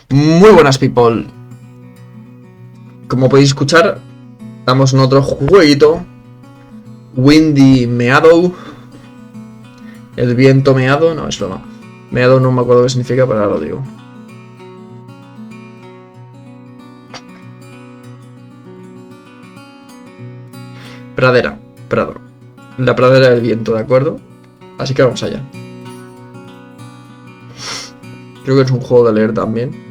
Muy buenas, people. Como podéis escuchar, estamos en otro jueguito. Windy Meadow. El viento meado, no, es broma. Meadow no me acuerdo qué significa, pero ahora lo digo. Pradera, prado. La pradera del viento, ¿de acuerdo? Así que vamos allá. Creo que es un juego de leer también.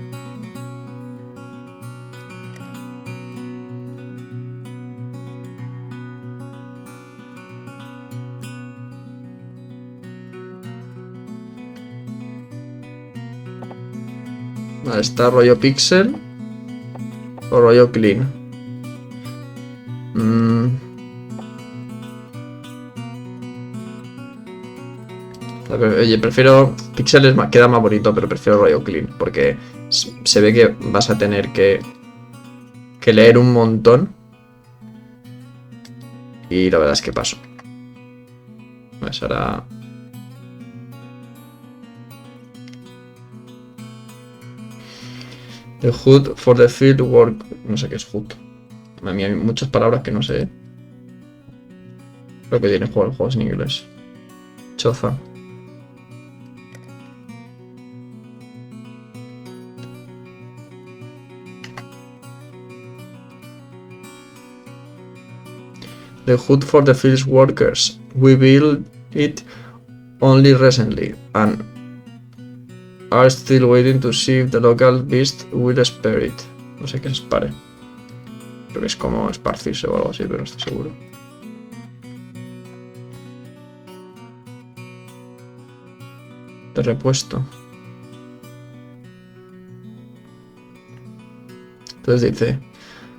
Vale, está rollo pixel o rollo clean. Oye, prefiero pixeles, queda más bonito, pero prefiero rollo clean, porque se ve que vas a tener que leer un montón. Y la verdad es que paso. Pues ahora... The hood for the field work. No sé qué es hood. A mí hay muchas palabras que no sé. Creo que tiene juegos en inglés. Choza. The hood for the field workers. We built it only recently and are still waiting to see if the local beast will spare it. No sé qué es spare. Creo que es como esparcirse o algo así, pero no estoy seguro. De repuesto. Entonces dice: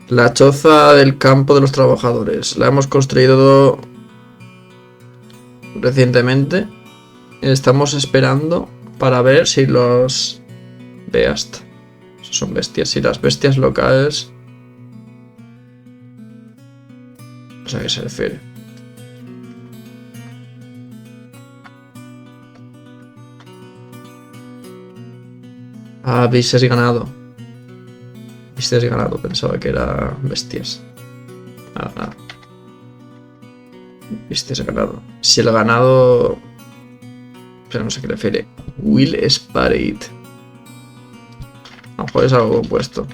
la choza del campo de los trabajadores. La hemos construido recientemente. Estamos esperando para ver si los beast son bestias. Si las bestias locales. No sé a qué se refiere. Ah, vistes ganado. Vistes ganado, pensaba que era bestias. Nada. Vistes ganado. Si el ganado... Pero no sé a qué refiere. Will spare it. A lo mejor es algo opuesto.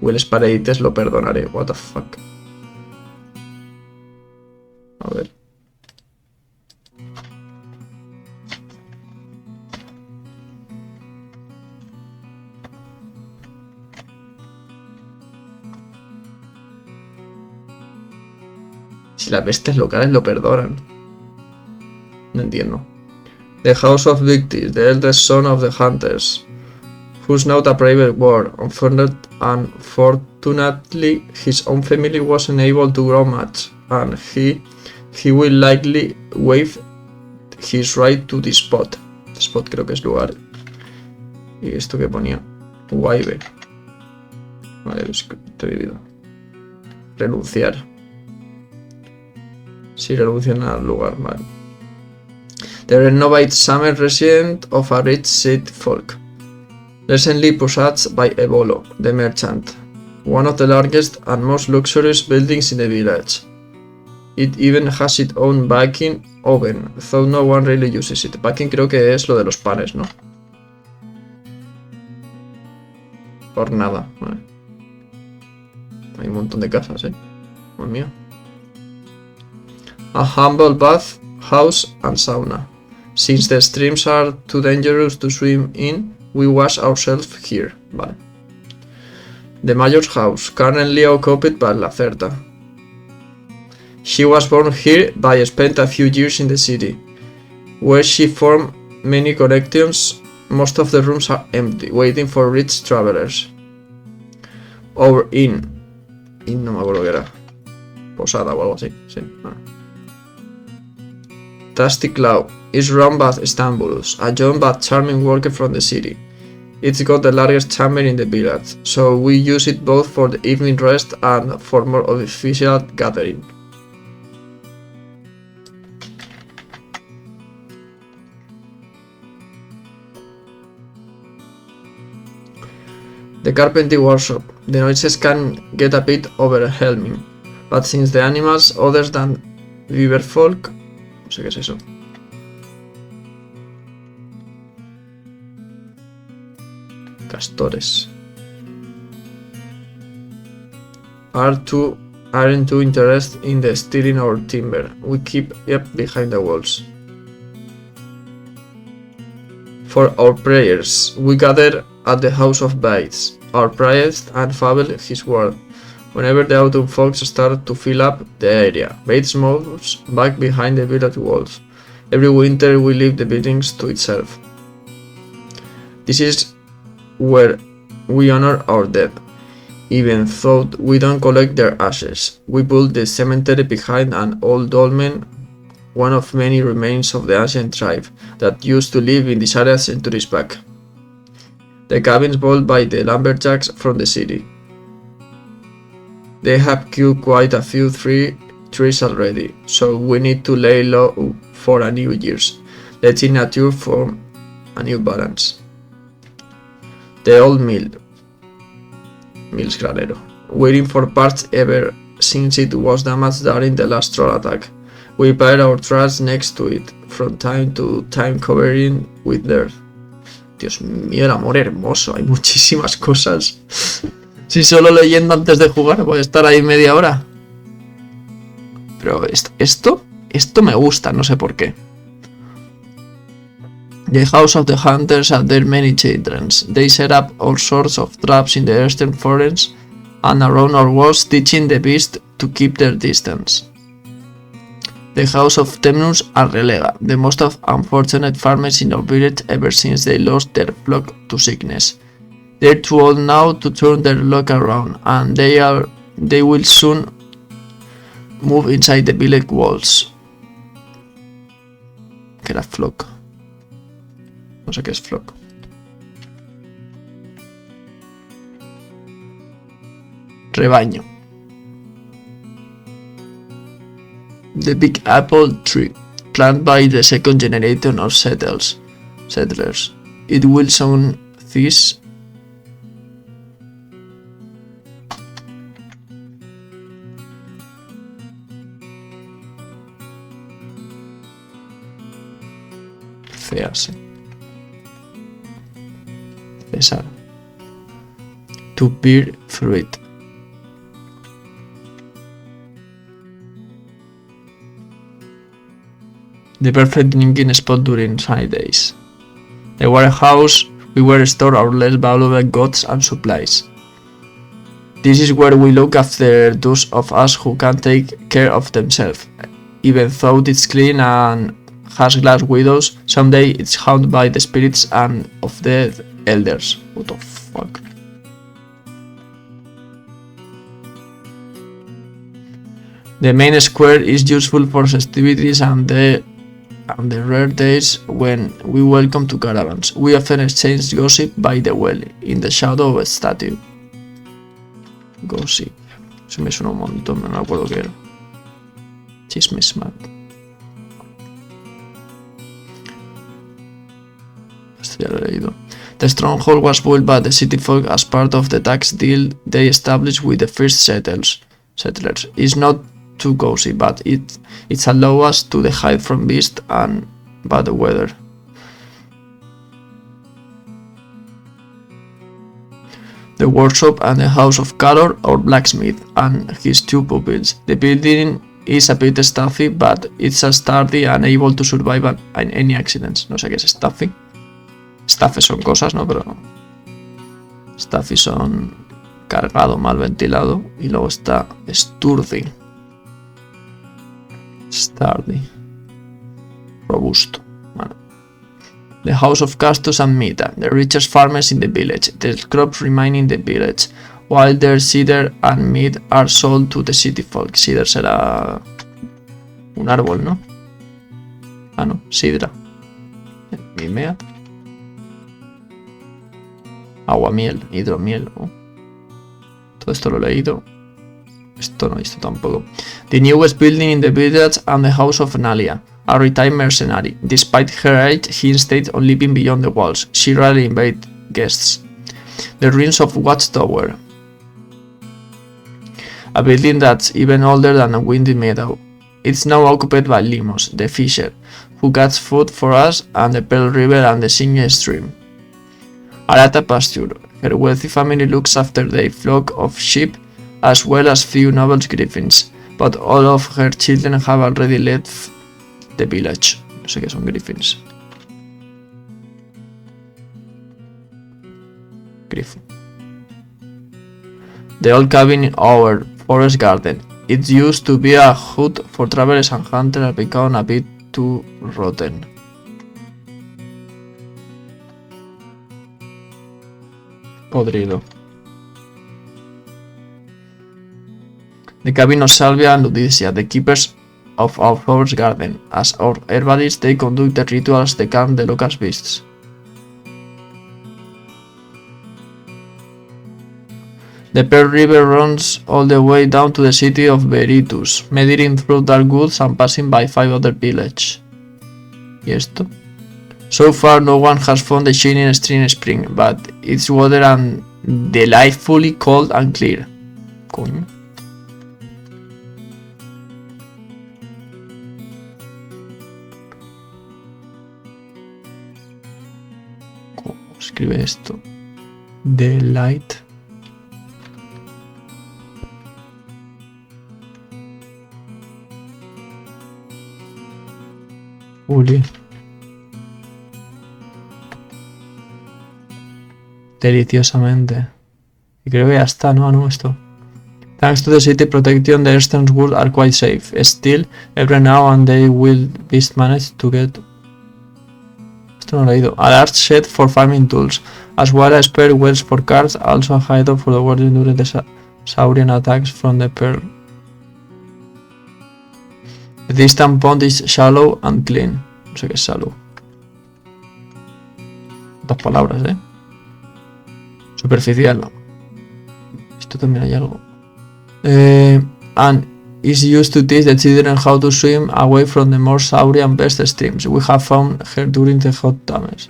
Will spare it es lo perdonaré. What the fuck. A ver. Si las bestias locales lo perdonan. No entiendo. The House of Victis, the eldest son of the Hunters, who's not a private war. Unfortunately, his own family wasn't able to grow much, and he will likely waive his right to the spot. The spot creo que es lugar. ¿Y esto qué ponía? Waive. Vale, estoy dividido. Renunciar. Si renuncian al lugar, vale. The renovate summer resident of a rich seed folk. Recently possessed by Ebolo, the merchant. One of the largest and most luxurious buildings in the village. It even has its own baking oven, though no one really uses it. Baking creo que es lo de los panes, ¿no? Por nada, vale. Hay un montón de casas, Dios mío. A humble bath, house and sauna. Since the streams are too dangerous to swim in, we wash ourselves here. Vale. The mayor's house, currently occupied by La Certa. She was born here but spent a few years in the city, where she formed many connections. Most of the rooms are empty, waiting for rich travelers. Our inn. Inn no me acuerdo qué era. Posada o algo así, sí. Vale. Dusty Cloud is run by Stambulus, a young but charming worker from the city. It's got the largest chamber in the village, so we use it both for the evening rest and for more official gathering. The carpentry workshop. The noises can get a bit overwhelming, but since the animals other than beaver folk, no sé qué es eso. Castores. Aren't too interested in the stealing our timber. We keep it behind the walls. For our prayers, we gather at the house of Bates, our priest and fable his word. Whenever the autumn fogs start to fill up the area, Bates moves back behind the village walls. Every winter we leave the buildings to itself. This is where we honor our dead. Even though we don't collect their ashes, we build the cemetery behind an old dolmen, one of many remains of the ancient tribe that used to live in this area centuries back. The cabins built by the lumberjacks from the city. They have killed quite a few trees already, so we need to lay low for a new year's, letting nature form a new balance. The old mill's granero, waiting for parts ever since it was damaged during the last troll attack. We pile our trash next to it, from time to time covering with dirt. Dios mío, el amor hermoso, hay muchísimas cosas. Si solo leyendo antes de jugar voy a estar ahí media hora. Pero esto me gusta, no sé por qué. The house of the hunters had their many children. They set up all sorts of traps in the eastern forests and around our walls, teaching the beasts to keep their distance. The house of Temnus and Relega, the most unfortunate farmers in our village ever since they lost their flock to sickness. They're too old now to turn their luck around, and they will soon move inside the village walls. ¿Qué era flock? No sé qué es flock. Rebaño. The Big Apple Tree, planted by the second generation of settlers. It will soon cease. Cesar. To bear fruit. The perfect drinking spot during sunny days. The warehouse we were store our less valuable goods and supplies. This is where we look after those of us who can't take care of themselves. Even though it's clean and has glass windows, someday it's haunted by the spirits and of dead elders. What the fuck? The main square is useful for festivities and the rare days when we welcome to caravans. We often exchange gossip by the well, in the shadow of a statue. Gossip. Se me suena un montón, no me acuerdo qué era. Chismesmat. Esto ya lo he leído. The stronghold was built by the city folk as part of the tax deal they established with the first settlers. It's not too cozy, but it's allow us to hide from beasts and bad weather. The workshop and the house of Calor, our blacksmith, and his two pupils. The building is a bit stuffy, but it's sturdy and able to survive any accidents. No sé qué es stuffy. Stuffy son cosas, ¿no? Pero stuffy son cargado, mal ventilado. Y luego está sturdy. Sturdy. Robusto. Bueno. The house of Castus and Mita, the richest farmers in the village. The crops remain in the village, while their cedar and meat are sold to the city folk. Cedar será un árbol, ¿no? Ah, no, sidra. Mimea. Aguamiel, hidromiel. Oh. Todo esto lo he leído. Esto no, esto tampoco. The newest building in the village and the house of Nalia, a retired mercenary. Despite her age, he insisted on living beyond the walls. She rarely invited guests. The ruins of Watchtower, a building that's even older than a windy meadow. It's now occupied by Limos, the fisher, who catch food for us, and the Pearl River and the singing stream. Arata pasture. Her wealthy family looks after their flock of sheep as well as few noble griffins, but all of her children have already left the village. No sé qué son griffins. Griffin. The old cabin in our forest garden. It used to be a hut for travelers and hunters, has become a bit too rotten. Podrido. The cabin of Salvia and Ludicia, the keepers of our forest garden. As our herbalists, they conduct the rituals to calm the local beasts. The Pearl River runs all the way down to the city of Veritus, meandering through dark woods and passing by 5 other villages. ¿Y esto? So far, no one has found the shining stream spring, but its water and delightfully cold and clear. Coño. ¿Cómo escribe esto? Delight. Uli. Deliciosamente. Y creo que ya está, ¿no? No, esto. Thanks to the city protection, the eastern woods are quite safe. Still, every now and then will beast manage to get... Esto no lo he leído. A large shed for farming tools, as well as spare wells for cars, also a hideout for the warden during the saurian attacks from the pearl. The distant pond is shallow and clean. No sé qué es shallow. 2 palabras, Superficial. Esto también hay algo. And is used to teach the children how to swim away from the more saurian best streams. We have found her during the hot summers.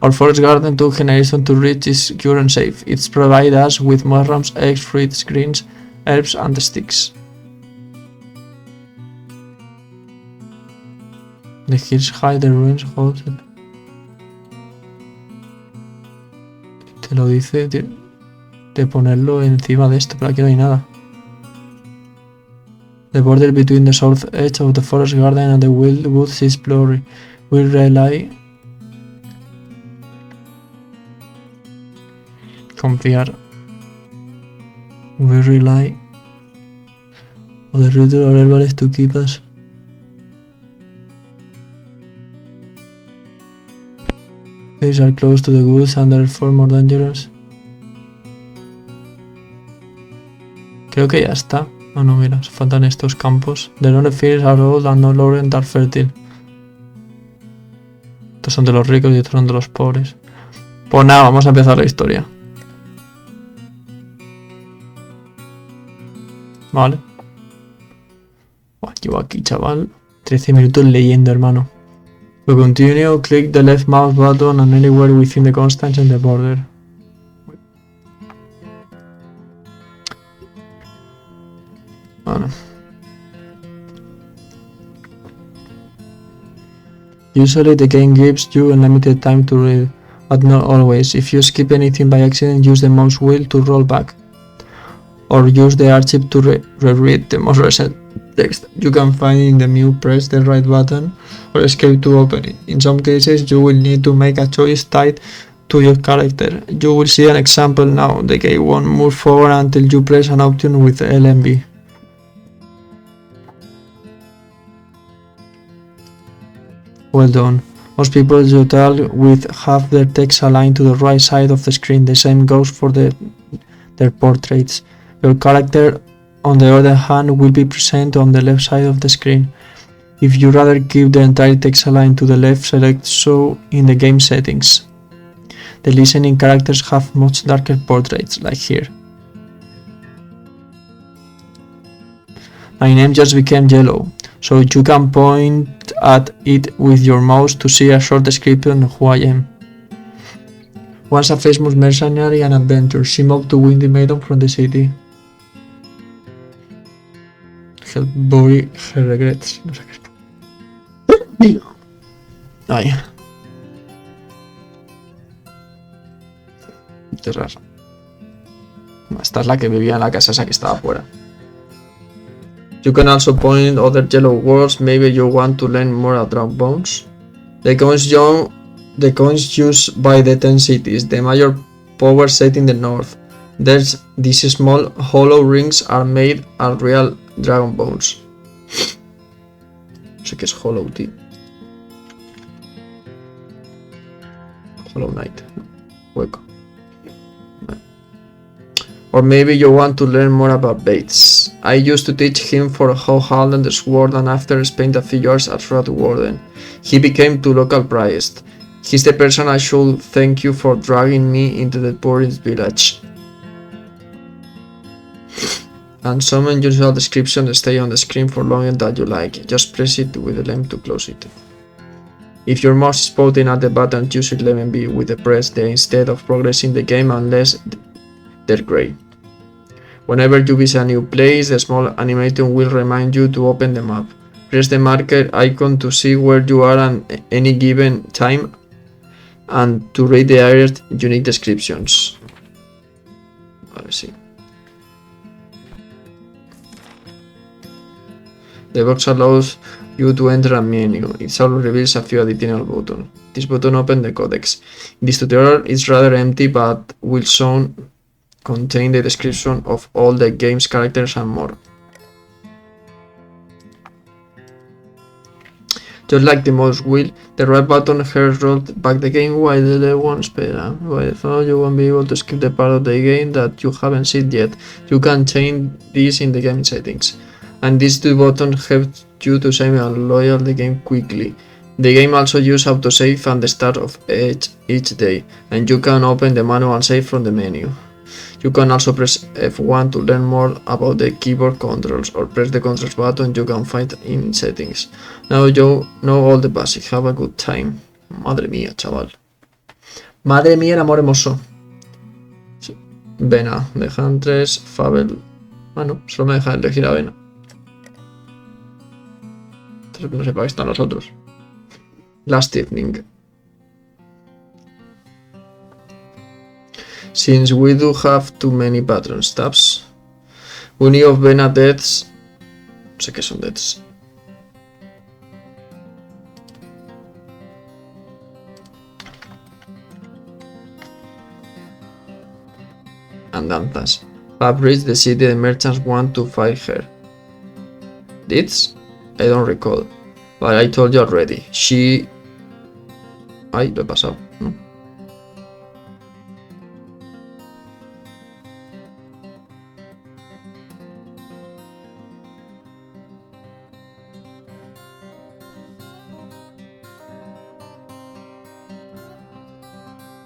Our forest garden took generations to reach is secure and safe. It's provided us with mushrooms, eggs, fruits, greens, herbs, and sticks. The hills hide the ruins hold. Te lo dice de ponerlo encima de esto, pero aquí no hay nada. The border between the south edge of the forest garden and the wild woods is blurry. We rely. Confiar. We rely on the root of our herbalists to keep us. These are close to the woods and therefore more dangerous. Creo que ya está. Ah, no, mira, faltan estos campos. The lonely fields are old and no longer are fertile. Estos son de los ricos y estos son de los pobres. Pues nada, vamos a empezar la historia. Vale. Buah, llevo aquí, chaval, 13 minutos leyendo, hermano. To continue, click the left mouse button and anywhere within the constants in the border. Bueno. Usually the game gives you unlimited time to read, but not always. If you skip anything by accident, use the mouse wheel to roll back. Or use the archive to reread the most recent text you can find in the menu. Press the right button or escape to open it. In some cases, you will need to make a choice tied to your character. You will see an example now. The game won't move forward until you press an option with LMB. Well done. Most people you talk with have their text aligned to the right side of the screen. The same goes for their portraits. Your character, on the other hand, will be present on the left side of the screen. If you rather keep the entire text aligned to the left, select so in the game settings. The listening characters have much darker portraits, like here. My name just became yellow, so you can point at it with your mouse to see a short description of who I am. Once a famous mercenary and adventurer, she moved to win the maiden from the city. Help bury her regrets. No sé qué es. Ay. Qué raro. Esta es la que vivía en la casa esa que estaba afuera. You can also point other yellow words. Maybe you want to learn more about bones. The coins used by the 10 cities. The major power set in the north. These small hollow rings are made of real dragon bones. No sé qué es hollow, tío. Hollow Knight. Hueco. Or maybe you want to learn more about Bates. I used to teach him for how handle the sword, and after spent a few years as Roadwarden, he became too local prized. He's the person I should thank you for dragging me into the poorest village. And some unusual descriptions stay on the screen for longer than you like. Just press it with the lamp to close it. If your mouse is pointing at the button, use 11B with the press there instead of progressing the game unless they're grey. Whenever you visit a new place, the small animation will remind you to open the map. Press the marker icon to see where you are at any given time and to read the area's unique descriptions. Vale, sí. The box allows you to enter a menu. It also reveals a few additional buttons. This button opens the codex. This tutorial is rather empty but will soon contain the description of all the game's characters and more. Just like the mouse wheel, the right button has rolled back the game while the left one speeds up. By default, you won't be able to skip the part of the game that you haven't seen yet. You can change this in the game settings. And these two buttons help you to save and load the game quickly. The game also uses autosave at the start of each day, and you can open the manual save from the menu. You can also press F1 to learn more about the keyboard controls, or press the controls button you can find in settings. Now you know all the basics. Have a good time. Madre mía, chaval. Madre mía, el amor hermoso. Vena, de Huntress, Fabel. Ah, no, solo me deja elegir a Vena. Entonces no sé para qué están los otros. Last evening. Since we do have too many patron stabs, we knew of Vena deaths. No sé qué son deaths. Andanzas. Have reached the city. The merchants want to fight her. Deeds? I don't recall. But I told you already. She... Ay, lo he pasado. No.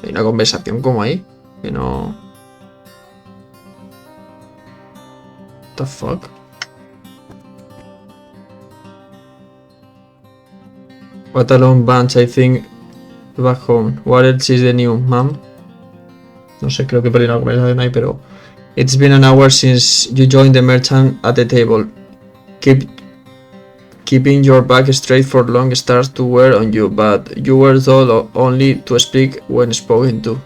Hay una conversación como ahí, que no... What the fuck? What a long bunch, I think, back home. What else is the new, ma'am? No sé, creo que perdí una conversación ahí, pero... It's been an hour since you joined the merchant at the table. Keeping your back straight for long starts to wear on you, but you were told only to speak when spoken to.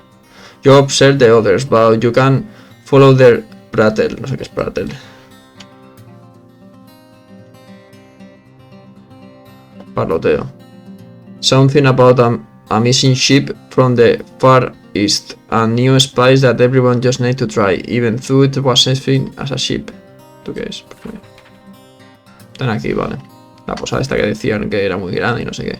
You observe the others, but you can follow their prattle. No sé qué es prattle. Parloteo. Something about a missing ship from the Far East, and new spice that everyone just needs to try, even though it was seen as a ship. ¿Tú qué es? Están aquí, vale. La posada esta que decían que era muy grande y no sé qué.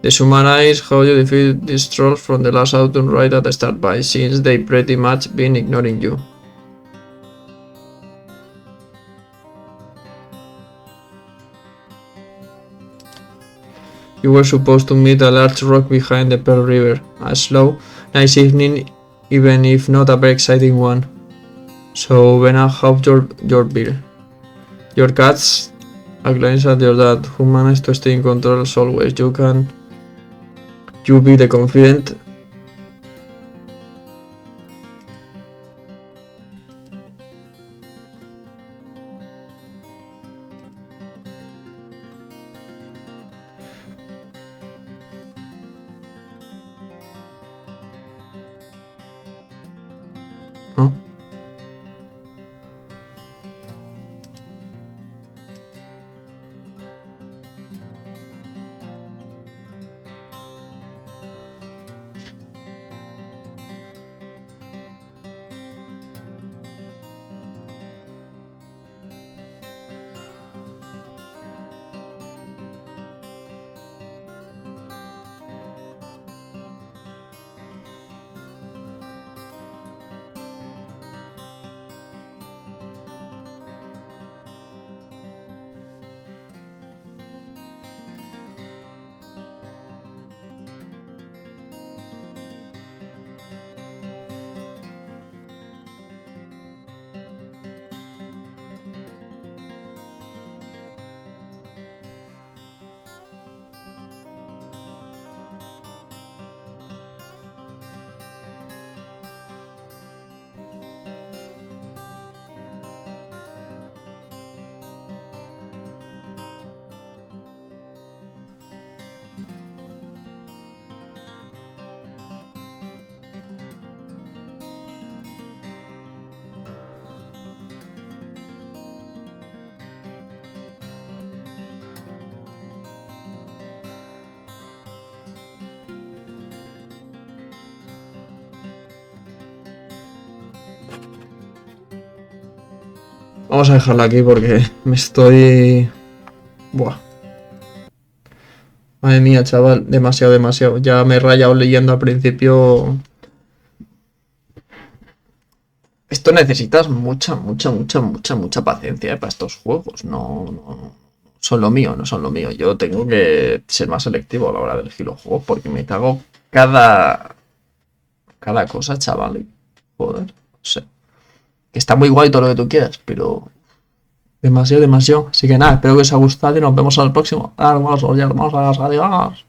The summarize how you defeat these trolls from the last autumn right at the start by, since they pretty much been ignoring you. You were supposed to meet a large rock behind the Pearl River. A slow, nice evening, even if not a very exciting one. So when I have your beer. Your cats... A glance at your dad, who managed to stay in control as always. You be the confident Vamos a dejarla aquí porque me estoy... Buah. Madre mía, chaval, demasiado, demasiado. Ya me he rayado leyendo al principio. Esto necesitas mucha, mucha, mucha, mucha, mucha paciencia para estos juegos. No, no son lo mío, no son lo mío. Yo tengo que ser más selectivo a la hora de elegir los juegos porque me cago cada cosa, chaval. Joder, no sé. Está muy guay todo lo que tú quieras, pero demasiado, demasiado. Así que nada, espero que os haya gustado y nos vemos en el próximo. Adiós, adiós.